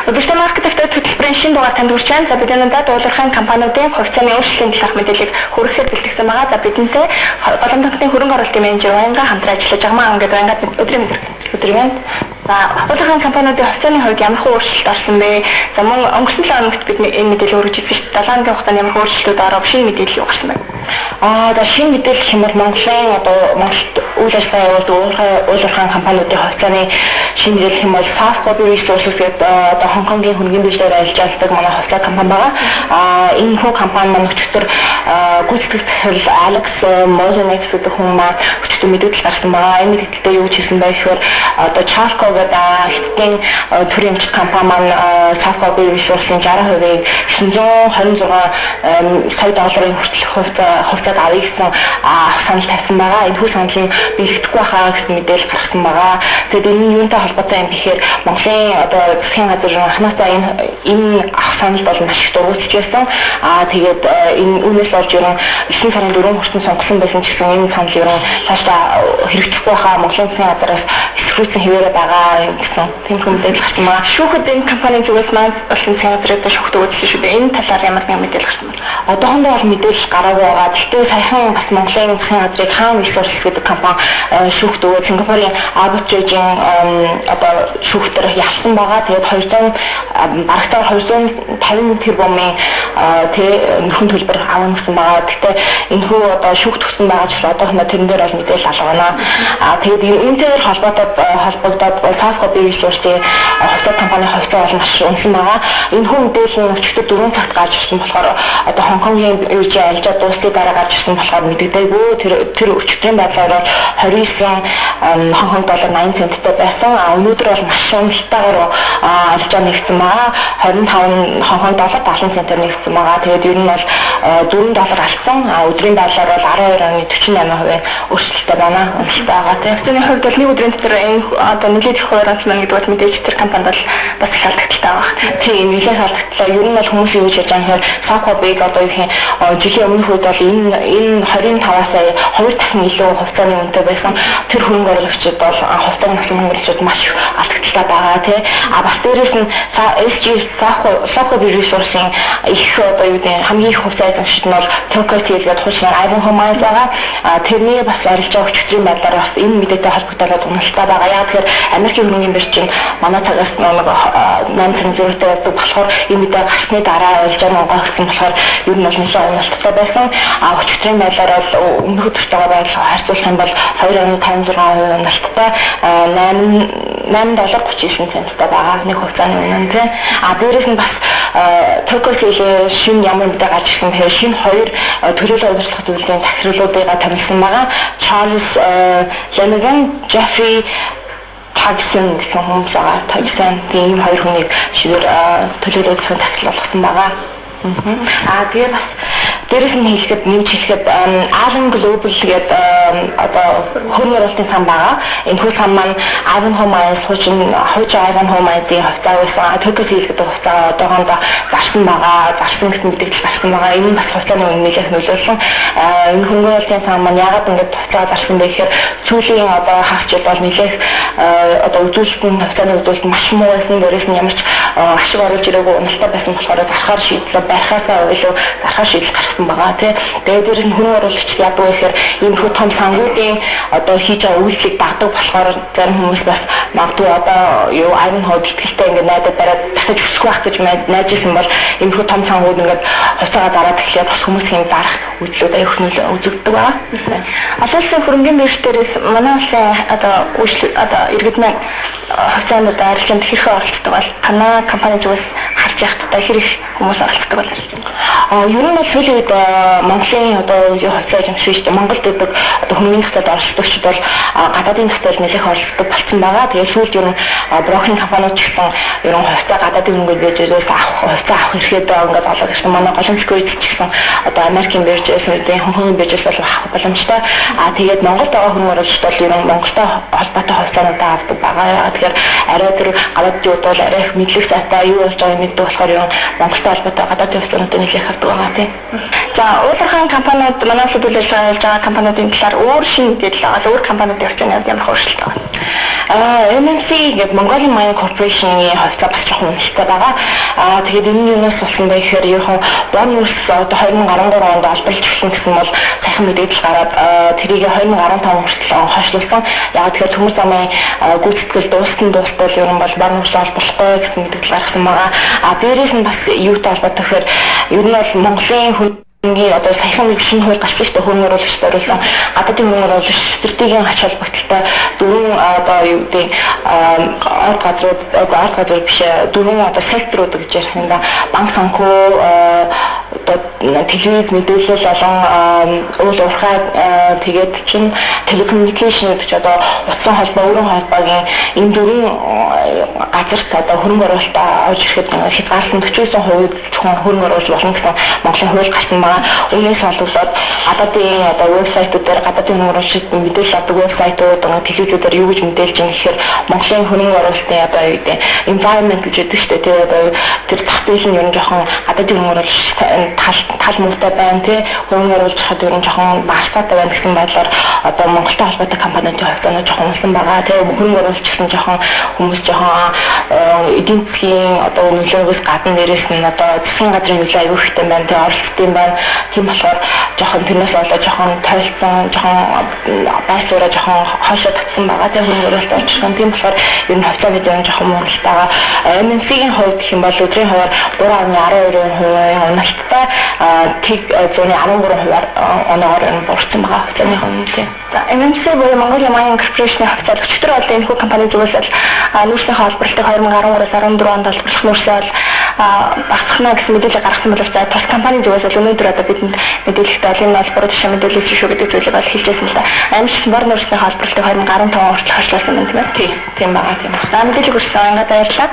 Өдөртөө маркетинг хөтөлбөрийн шинэ дугаар танд хүрч байна. За бид өнөөдөр дуулуурхайн компаниудын хувьцааны өөрчлөлтийн талаарх мэдээллийг хүргэхэд бэлтгэсэн байгаа. За бидэнтэй Боломжтой хөрөнгө оруулалтын менежер Баянга хамтран ажиллаж байгаа. Ингээд Баянга өдрийн За дуулуурхайн компаниудын хувьцааны хувьд ямар өөрчлөлт орсон бэ? За мөн өнгөрсөн 7 хоногт бид энэ мэдээлэл өргөж ирсэн шүү дээ. 7 хоногийн хугацаанд ямар өөрчлөлтүүд оров шинэ мэдээлэл юу гарсан бэ? За шинэ мэдээлэл хэмээл Монголын Монголд үйл ажиллагаа явуулдаг дуулуурхайн компаниудын хувьцааны шинэ мэдээлэл хэмээл Fast Copy Resources гэдэг Хонконгийн хөрөнгөний биржээр ажилладаг манай хувьцаа компани байгаа. Энэ хүү компани маань өчигдөр гүйцэтгэгч Alex Mosenex гэдэг хүн маань өчигдөр мэдээлэл гаргасан байгаа. Энэ мэдээлэлдээ юу хэлсэн бэ гэхээр Charco гэдэг хитгэн төрийн эмчит компани маань Fast Copy Resources-ийн 60%-ийг 926 сая долларын хүртэлх хувьцааг авъя гэсэн санал тавьсан байгаа. Энэ хүү санал нь бэлтгэхгүй байхаа гэсэн мэдээлэл гаргасан байгаа. Тэгээд энэ юунтай холбоотой юм гэхээр Монголын засгийн газар анхнаасаа энэ санал бол маш их дургуутж байсан. Тэгээд энэ үүнээс болж ерөн 9 сарын 4 хүртэл сонгосон байсан ч гэсэн энэ санал ерөн цаашдаа хэрэгжихгүй байхаа Монголын засгийн газараас эсвэлцэн хിവэрэ байгаа гэсэн тийм мэдээлэл гарсан байна. Шүүхэд энэ компанийн зүгээс маань болсон засгийн газрын шүүхт өгүүлсэн шүү дээ. Энэ талаар ямар нэгэн мэдээлэл гарсан байна. Одоохондоо бол мэдээлэл гараагүй байгаа. Гэхдээ саяхан бас Монголын засгийн газрыг Хаан Resources гэдэг компани шүүхт өгөөд Сингапурын арбитражийн шүүхтэр ялсан байгаа. Тэгээд 250 тэрбумын нөхөн төлбөр авах гэсэн байгаа. Гэхдээ энэ хүү шүүхт өгсөн байгаа ч одоохондоо тэрэн дээр бол мэдээлэл алга байна. Тэгээд энэтэй холбогдоод Fast Copy Resources-ийн хувьцаа компани хувьцаа бол маш өнсөн байгаа. Энэ хүү мэдээлэл нь өчигдөр 4 цагт гарч ирсэн болохоор Хонконгийн биржийн арилжаа дуусны дараа гарч ирсэн болохоор мэддэггүй. Тэр өчигдрийн байдлаар бол 29 Хонконг доллар 80 центтэй байсан. Өнөөдөр бол маш уналтайгаар арилжаа нэгсэн байгаа. 25 Хонконг доллар 70 центээр нэгсэн байгаа. Тэгээд ер нь бол 4 доллар алсан. Өдрийн доллар бол 12.48% өөрчлөлттэй байна. Уналттай байгаа. Тэрний хувьд бол нэг өдрийн дотор энэ нэлээд их хуваарч маань гэдэг бол мэдээж тэр компанид бол бас их алдагдaltaй байгаа. Тийм нэлээд алдагдaltaй. Ер нь бол хүмүүс юу гэж яаж байгаа юм хэрэг Sacco-ыг одоо их жилийн өмнөх үед бол энэ 25-аас 2 дахин илүү хувьцааны үнэтэй байсан. Тэр хөрөнгө оруулагчид бол хувьцааны хөрөнгө оруулагчид маш алдагдaltaй байгаа тий. Бас дээрээс нь SG Sacco Resources-ийн их юу гэдэг хамгийн их хувьцаа эзэмшигч нь бол Tokyo Steel гэдэг хуучны Ivanhoe Mines байгаа. Тэрний бас арилжаа өчигдрийн байдлаар бас энэ мэдээтэй холбогдоод уналттай байгаа. Яг тэгэхээр Америкийн хөрөнгөний биржийн манай цагаас нэг 8 зэрэгтэй байдаг болохоор энэ мэдээ гарсны дараа арилжаа Монгол гэсэн болохоор ер нь бол нэлээд уналттай байсан. Өчигдрийн байдлаар бол өмнөх өдөртөйгөө байдлаа харьцуулах юм бол 2.56% уналттай 8.39 центтэй байгаа. Нэг хувьцааны үнэ тийм. Дээрээс нь бас Tokyo Steel шинэ ямар мэдээ гарч ирсэн бэ? Шинэ 2 төрөлөө удирдлага зөвлөлийн захирлуудыг танилцсан байгаа. Charles Lanigan, Jeffrey Tagson гэсэн хүмүүс байгаа. Tagson тийм хоёр хүнийг шийдвэр төлөөлөлт захирлуулсан байгаа. Тэгээ бас дээрээс нь хэлэхэд Alan Global гэдэг хөрөнгө оруулалтын сан байгаа. Энэ хүү сан маань Ivanhoe Mines хуучин Ivanhoe Mines-ийн хувьцаа байсан. Tokyo Steel гэдэг хувьцаа одоохондоо зарсан байгаа. Зарсан гэсэн мэдээлэл гарсан байгаа. Энэ бас хувьцааны үнэ нэлээд нөлөөлсөн. Энэ хөрөнгө оруулалтын сан маань яагаад ингэж хувьцаа зарсан бэ гэхээр сүүлийн хагчид бол нэлээд үзүүлэлтийн хувьцааны үзүүлэлт маш муу байсан. Дээрээс нь ямар ч ашиг оруулж ирээгүй уналттай байсан болохоор зархаар шийдлээ байхаасаа илүү зархаар шийдэл гарсан байгаа тий. Тэгээд дээрээс нь хөрөнгө оруулагч яадаг вэ гэхээр энэ хүү том сангуудын хийж байгаа үйлчлэг багдаг болохоор зарим хүмүүс бас магадгүй Ivanhoe бэлтгэлтэй ингээд найдаад дараад дахиж өсөх байх гэж найжсэн бол энэ хүү том сангууд ингээд хувьцаагаа дараад эхлээд бас хүмүүсийн зарах үйлчлүүд аяг хөнөөлө үзэгддэг байгаа. Олон улсын хөрөнгөний бирж дээрээс манай улсын иргэдний хувьцаанууд арилжаанд хэрхэн оролцдог бол танай компани зүгээс харж яхад хэрэг хүмүүс оролцдог бол ер нь бол сүүлийн үед Монголын хувьцаа эзэмшигч Монголд байдаг хөрөнгөний хятад оролцогчид бол гадаадын хятад нэлээд оролцдог болсон байгаа. Тэгээд сүүлд ер нь брокеринг компаниуд ч гэсэн ер нь хувьцаа гадаадын хөрөнгөний биржээс хувьцаа авах хэрэгэд ингээд олоод ирсэн. Манай голомжгүй ч гэсэн Америкийн биржээс хөнгөний биржээс бол авах боломжтой. Тэгээд Монголд байгаа хөрөнгө оруулагчид бол ер нь Монголтой холбоотой хувьцаануудаа авдаг байгаа. Тэгэхээр арай тэр гадаадын бол арай их мэдлэг сайтай юу болж байгааг мэддэг гэдэг болохоор юу Монголтой холбоотой гадаадын хувьцаануудыг нэлээд хардаг байгаа тийм. За уулархан компаниуд манай улсад үйл ажиллагаа хийж байгаа компаниудын талаар өөр шинэ мэдээлэл аваад өөр компаниудын орчинд ямар өөрчлөлт байгаа. MNC гэдэг Mongolian Mining Corporation-ийн хувьцаа бас жоохон үнэтэй байгаа. Тэгээд энэ юунаас болсон бэ гэхээр яг Bornus одоо 2013 онд албарлаж эхэлсэн гэсэн бол сайхан мэдээлэл гараад тэрийг 2015 хүртэл хойшлуулсан. Яг тэгэхээр төмөр замын гүйцэтгэл дуустал ер нь бол Bornus албарлахгүй гэсэн мэдээлэл гаргасан байгаа. Дээрээс нь бас юутай холбоотой гэхээр ер нь бол Монголын ингээ одоо саяхан нэг шинэ хууль гарсан шүү дээ хөрөнгө оруулагч зориулсан гадаадын хөрөнгө оруулагч стратегийн ач холбогдолтой дөрвөн одоо юу гэдэг ард газрууд биш дөрвөн одоо секторууд гэж ярих юм да банк санхүү одоо телевиз мэдээлэл болон уул уурхай тэгээд чинь телекоммуникашн гэж одоо утсан холбоо өргөн холбоогийн энэ дөрвөн газарт одоо хөрөнгө оруулалт авч ирэхэд хязгаарлалт 49% зөвхөн хөрөнгө оруулалт болно гэсэн Монголын хууль гарсан байна. Үүнээс болоод гадаадын одоо вебсайтууд дээр гадаадын хөрөнгө оруулалт мэдээлэл авдаг вебсайтууд телевизээр юу гэж мэдээлж байгаа гэхээр Монголын хөрөнгө оруулалтын одоо юу гэдэг environment гэж яддаг шүү дээ. Тэгээд одоо тэр зах зээл нь ер нь жоохон гадаадын хөрөнгө оруулалт тал муутай байна тий хөрөнгө оруулж хаад ер нь жоохон багтаатай байна гэсэн байдлаар одоо Монголтой холбоотой компаниудын хувьд жоохон унсан байгаа. Тэгээд хөрөнгө оруулалт гэсэн жоохон хүмүүс жоохон эдийн засгийн одоо нөлөөгөөс гадна нэрээс нь одоо засгийн газрын нөлөө аюул ихтэй байна. Тэгээд оролцсон юм байна. Тийм болохоор жоохон тэрнээс болоо жоохон тойлсон, жоохон байсураа жоохон хоошоо татсан байгаа. Тэгээд хөрөнгө оруулалт очихсан. Тийм болохоор ер нь хувьцаа бид ер нь жоохон муухайгаа. MNC-ийн хувьд гэх юм бол өдрийн хуваар 3.12% уналттай тэг 113%-аар оноогоор нь буурсан байгаа хувьцааны хэмжээ. За MNC буюу Mongolian Mining Corporation-ийн хувьцаа өчтөр бол энэ хүү компани зүгээс нүүрсний холбоотой 2013-14 онд олборлох нүүрсээ бол багцхна гэсэн мэдээлэл гаргасан боловч тус компани зүгээс бол өнөөдөр одоо бидэнд мэдээлэлтэй бол энэ бол буруу жишээ мэдээлэл шүү гэдэг зүйлийг бол хэлжсэн л да. Амьд бор нүүрсний холбоотой 2015 хүртэл хослуулсан юм тийм ээ. Тийм байгаа тийм. За мэдээлэл өгсөн ангаа баярлалаа.